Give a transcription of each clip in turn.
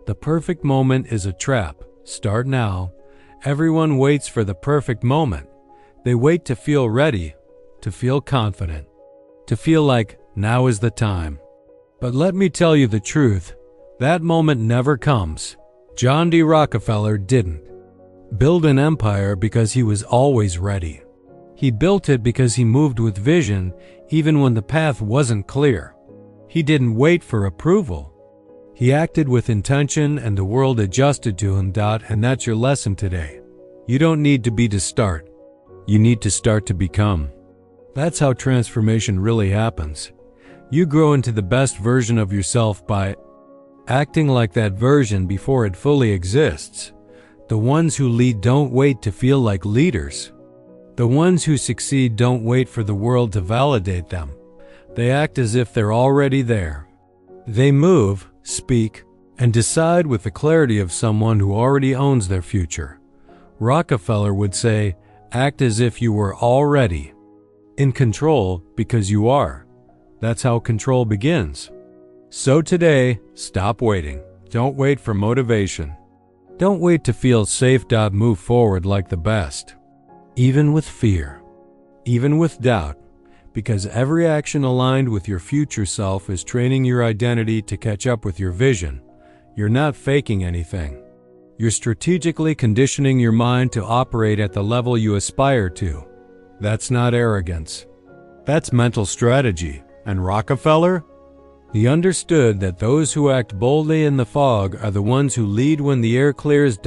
The perfect moment is a trap. Start now. Everyone waits for the perfect moment. They wait to feel ready, to feel confident, to feel like now is the time. But let me tell you the truth, that moment never comes. John D. Rockefeller didn't build an empire because he was always ready. He built it because he moved with vision even when the path wasn't clear. He didn't wait for approval. He acted with intention and the world adjusted to him. And that's your lesson today. You don't need to be to start. You need to start to become. That's how transformation really happens. You grow into the best version of yourself by acting like that version before it fully exists. The ones who lead don't wait to feel like leaders. The ones who succeed don't wait for the world to validate them. They act as if they're already there. They move, speak, and decide with the clarity of someone who already owns their future. Rockefeller would say, act as if you were already in control because you are. That's how control begins. So today, stop waiting. Don't wait for motivation. Don't wait to feel safe. Move forward like the best. Even with fear, even with doubt, because every action aligned with your future self is training your identity to catch up with your vision. You're not faking anything. You're strategically conditioning your mind to operate at the level you aspire to. That's not arrogance. That's mental strategy. And Rockefeller? He understood that those who act boldly in the fog are the ones who lead when the air clears.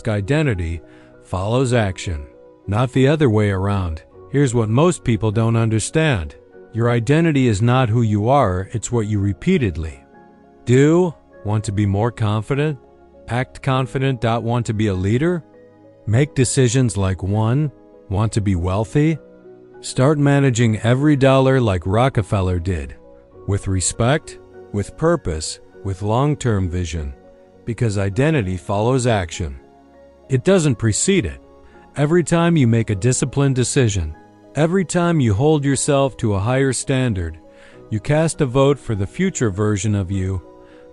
Identity follows action, not the other way around. Here's what most people don't understand. Your identity is not who you are, it's what you repeatedly do. Want to be more confident? Act confident. Want to be a leader? Make decisions like one? Want to be wealthy? Start managing every dollar like Rockefeller did. With respect, with purpose, with long-term vision. Because identity follows action. It doesn't precede it. Every time you make a disciplined decision, every time you hold yourself to a higher standard, you cast a vote for the future version of you.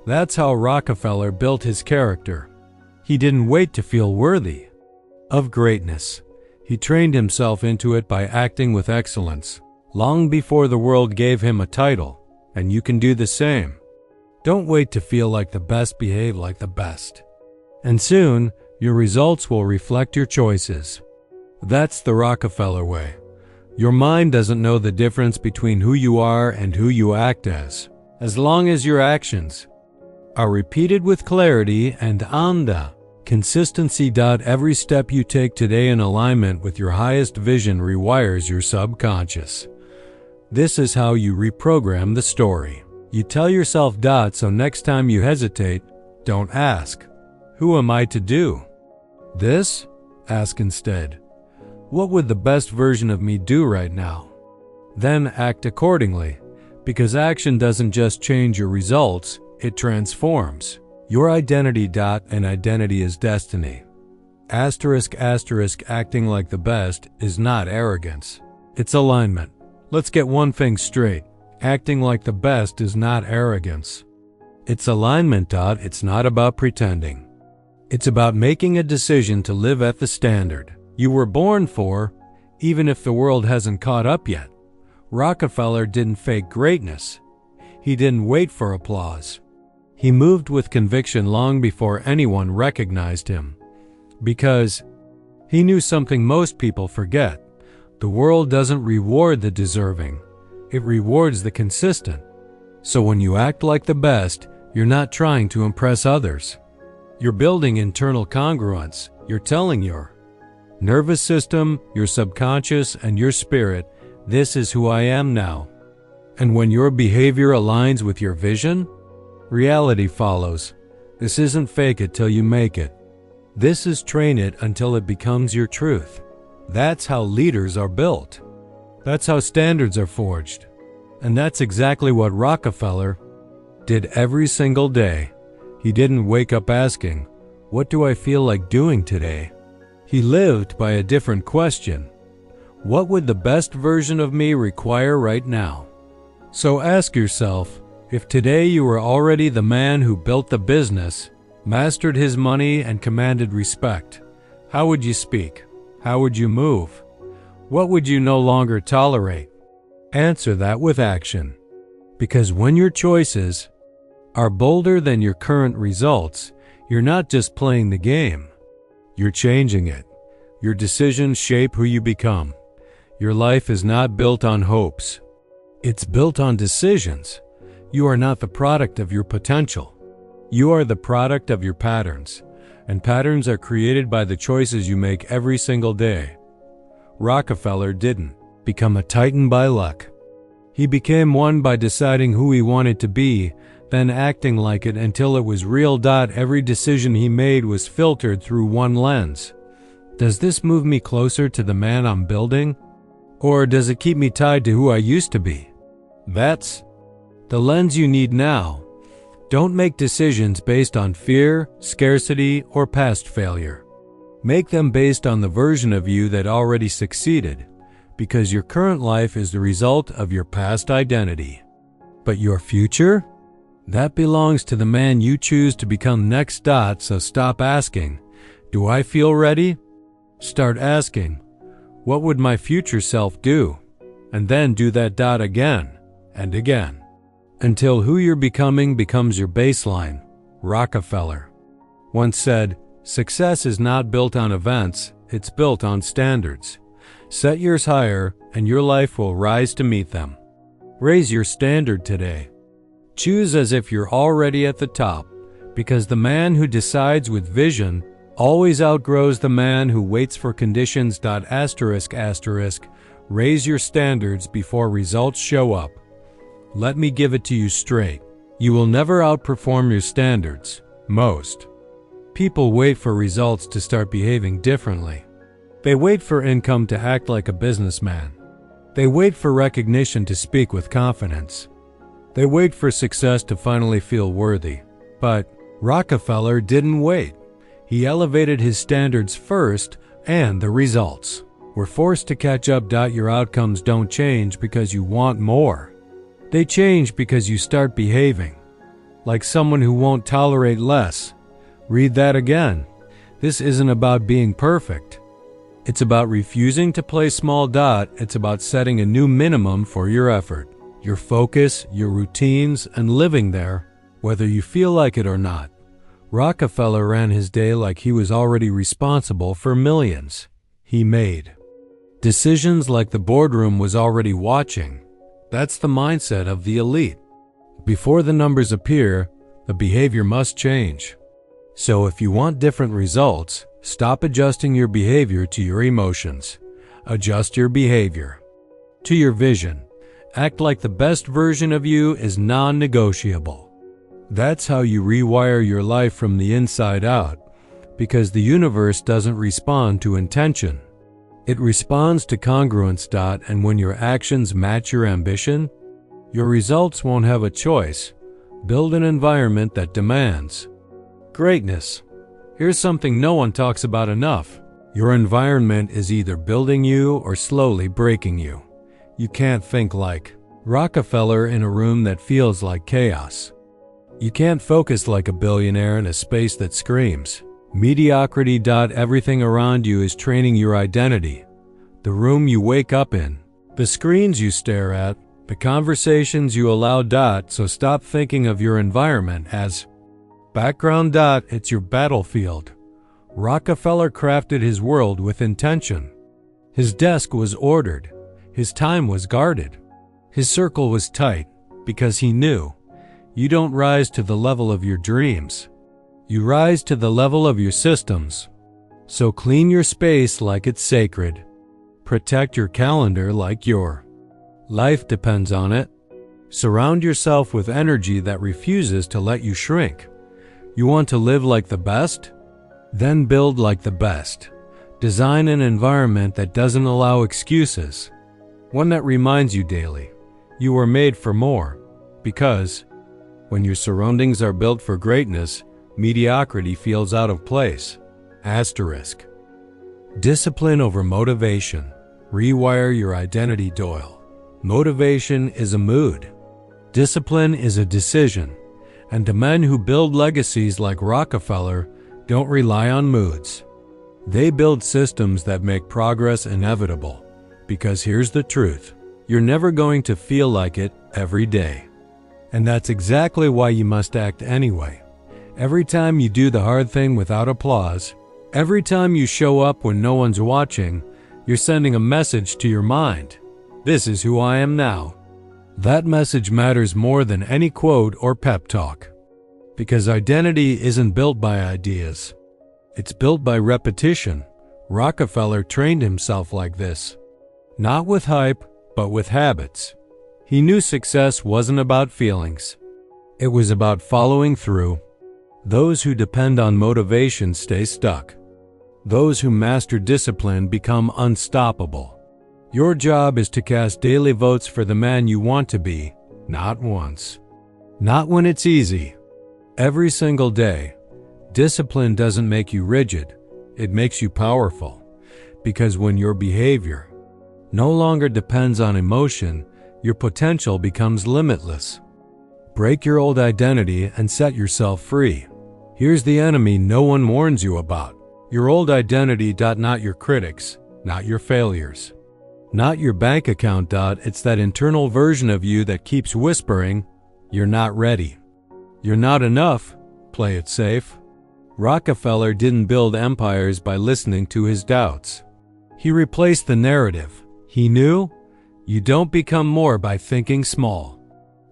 That's how Rockefeller built his character. He didn't wait to feel worthy of greatness. He trained himself into it by acting with excellence, long before the world gave him a title, and you can do the same. Don't wait to feel like the best, behave like the best. And soon, your results will reflect your choices. That's the Rockefeller way. Your mind doesn't know the difference between who you are and who you act as long as your actions are repeated with clarity and consistency. Every step you take today in alignment with your highest vision rewires your subconscious. This is how you reprogram the story. You tell yourself. So next time you hesitate, don't ask, who am I to do this? Ask instead, what would the best version of me do right now? Then act accordingly, because action doesn't just change your results, it transforms your identity. And identity is destiny. Acting like the best is not arrogance. It's alignment. Let's get one thing straight. Acting like the best is not arrogance. It's alignment. It's not about pretending. It's about making a decision to live at the standard you were born for, even if the world hasn't caught up yet. Rockefeller didn't fake greatness. He didn't wait for applause. He moved with conviction long before anyone recognized him. Because he knew something most people forget. The world doesn't reward the deserving. It rewards the consistent. So when you act like the best, you're not trying to impress others. You're building internal congruence. You're telling your nervous system, your subconscious, and your spirit, this is who I am now. And when your behavior aligns with your vision, reality follows. This isn't fake it till you make it. This is train it until it becomes your truth. That's how leaders are built. That's how standards are forged. And that's exactly what Rockefeller did every single day. He didn't wake up asking, what do I feel like doing today? He lived by a different question. What would the best version of me require right now? So ask yourself, If today you were already the man who built the business, mastered his money, and commanded respect, how would you speak? How would you move? What would you no longer tolerate? Answer that with action. Because when your choices are bolder than your current results, you're not just playing the game. You're changing it. Your decisions shape who you become. Your life is not built on hopes. It's built on decisions. You are not the product of your potential. You are the product of your patterns, and patterns are created by the choices you make every single day. Rockefeller didn't become a titan by luck. He became one by deciding who he wanted to be, then acting like it until it was real. Every decision he made was filtered through one lens. Does this move me closer to the man I'm building? Or does it keep me tied to who I used to be? That's the lens you need now. Don't make decisions based on fear, scarcity, or past failure. Make them based on the version of you that already succeeded, because your current life is the result of your past identity. But your future? That belongs to the man you choose to become next. So stop asking, do I feel ready? Start asking, what would my future self do? And then do that again and again, until who you're becoming becomes your baseline. Rockefeller once said, success is not built on events, it's built on standards. Set yours higher, and your life will rise to meet them. Raise your standard today. Choose as if you're already at the top, because the man who decides with vision always outgrows the man who waits for conditions. Raise your standards before results show up. Let me give it to you straight. You will never outperform your standards. Most people wait for results to start behaving differently. They wait for income to act like a businessman. They wait for recognition to speak with confidence. They wait for success to finally feel worthy. But Rockefeller didn't wait. He elevated his standards first, and the results were forced to catch up. Your outcomes don't change because you want more. They change because you start behaving like someone who won't tolerate less. Read that again. This isn't about being perfect. It's about refusing to play small. It's about setting a new minimum for your effort, your focus, your routines, and living there, whether you feel like it or not. Rockefeller ran his day like he was already responsible for millions. He made decisions like the boardroom was already watching. That's the mindset of the elite. Before the numbers appear, the behavior must change. So if you want different results, stop adjusting your behavior to your emotions. Adjust your behavior to your vision. Act like the best version of you is non-negotiable. That's how you rewire your life from the inside out, because the universe doesn't respond to intention. It responds to congruence. And when your actions match your ambition, your results won't have a choice. Build an environment that demands greatness. Here's something no one talks about enough. Your environment is either building you or slowly breaking you. You can't think like Rockefeller in a room that feels like chaos. You can't focus like a billionaire in a space that screams mediocrity. Everything around you is training your identity. The room you wake up in, the screens you stare at, the conversations you allow. So stop thinking of your environment as background. It's your battlefield. Rockefeller crafted his world with intention. His desk was ordered. His time was guarded. His circle was tight because he knew you don't rise to the level of your dreams. You rise to the level of your systems. So clean your space like it's sacred. Protect your calendar like your life depends on it. Surround yourself with energy that refuses to let you shrink. You want to live like the best? Then build like the best. Design an environment that doesn't allow excuses. One that reminds you daily, you were made for more. Because when your surroundings are built for greatness, mediocrity feels out of place. Asterisk. Discipline over motivation. Rewire your identity. Doyle. Motivation is a mood. Discipline is a decision, and the men who build legacies like Rockefeller don't rely on moods. They build systems that make progress inevitable, because here's the truth: you're never going to feel like it every day. And that's exactly why you must act anyway. Every time you do the hard thing without applause, every time you show up when no one's watching, you're sending a message to your mind. This is who I am now. That message matters more than any quote or pep talk. Because identity isn't built by ideas. It's built by repetition. Rockefeller trained himself like this. Not with hype, but with habits. He knew success wasn't about feelings. It was about following through. Those who depend on motivation stay stuck. Those who master discipline become unstoppable. Your job is to cast daily votes for the man you want to be, not once. Not when it's easy. Every single day. Discipline doesn't make you rigid, it makes you powerful. Because when your behavior no longer depends on emotion, your potential becomes limitless. Break your old identity and set yourself free. Here's the enemy no one warns you about. Your old identity. Not your critics, not your failures, not your bank account. It's that internal version of you that keeps whispering, "You're not ready. You're not enough. Play it safe." Rockefeller didn't build empires by listening to his doubts. He replaced the narrative. He knew, you don't become more by thinking small.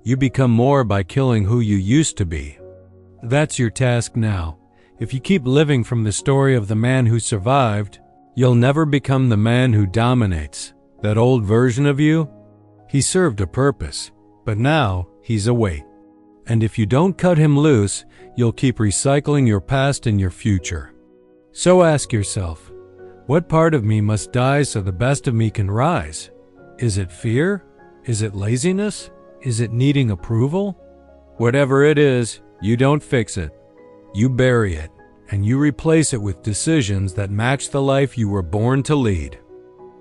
You become more by killing who you used to be. That's your task now. If you keep living from the story of the man who survived, you'll never become the man who dominates. That old version of you? He served a purpose, but now he's a weight. And if you don't cut him loose, you'll keep recycling your past and your future. So ask yourself, what part of me must die so the best of me can rise? Is it fear? Is it laziness? Is it needing approval? Whatever it is, you don't fix it. You bury it, and you replace it with decisions that match the life you were born to lead.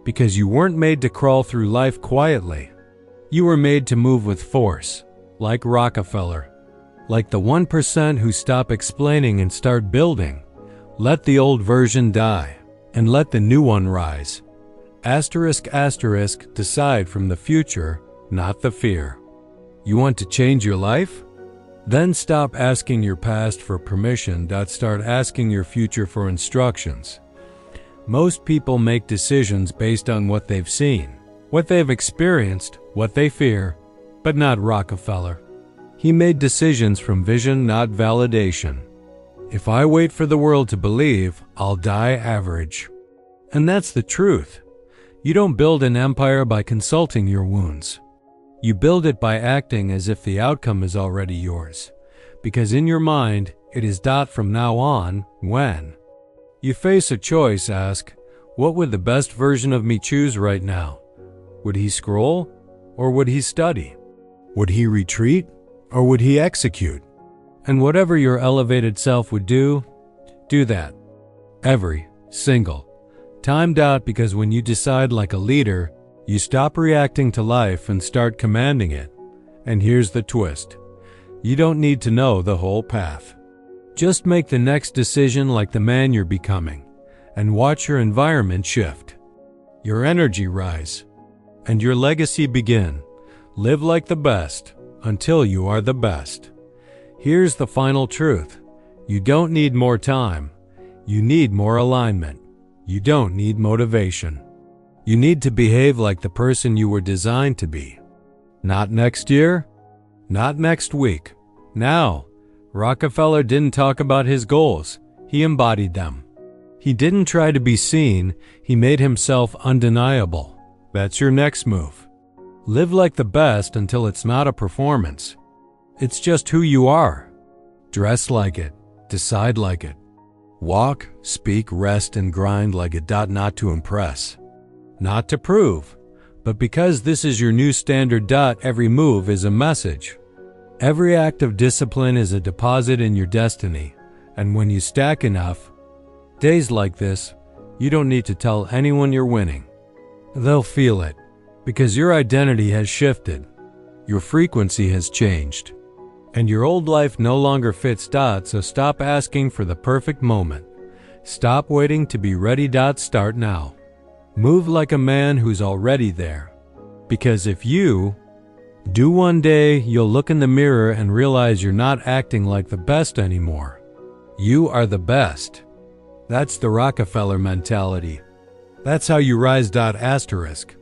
Because you weren't made to crawl through life quietly. You were made to move with force. Like Rockefeller, like the 1% who stop explaining and start building. Let the old version die, and let the new one rise. Asterisk, asterisk, decide from the future, not the fear. You want to change your life? Then stop asking your past for permission. Start asking your future for instructions. Most people make decisions based on what they've seen, what they've experienced, what they fear. But not Rockefeller. He made decisions from vision, not validation. If I wait for the world to believe, I'll die average. And that's the truth. You don't build an empire by consulting your wounds. You build it by acting as if the outcome is already yours. Because in your mind, it is from now on, when you face a choice, ask, what would the best version of me choose right now? Would he scroll, or would he study? Would he retreat, or would he execute? And whatever your elevated self would do that. Every single time. Because when you decide like a leader, you stop reacting to life and start commanding it. And here's the twist. You don't need to know the whole path. Just make the next decision like the man you're becoming, and watch your environment shift, your energy rise, and your legacy begin. Live like the best until you are the best. Here's the final truth. You don't need more time. You need more alignment. You don't need motivation. You need to behave like the person you were designed to be. Not next year, not next week. Now, Rockefeller didn't talk about his goals. He embodied them. He didn't try to be seen. He made himself undeniable. That's your next move. Live like the best until it's not a performance. It's just who you are. Dress like it. Decide like it. Walk, speak, rest, and grind like it. Not to impress. Not to prove. But because this is your new standard. Every move is a message. Every act of discipline is a deposit in your destiny. And when you stack enough days like this, you don't need to tell anyone you're winning. They'll feel it. Because your identity has shifted. Your frequency has changed. And your old life no longer fits. So stop asking for the perfect moment. Stop waiting to be ready. Start now. Move like a man who's already there. Because if you do, one day you'll look in the mirror and realize you're not acting like the best anymore. You are the best. That's the Rockefeller mentality. That's how you rise. Asterisk.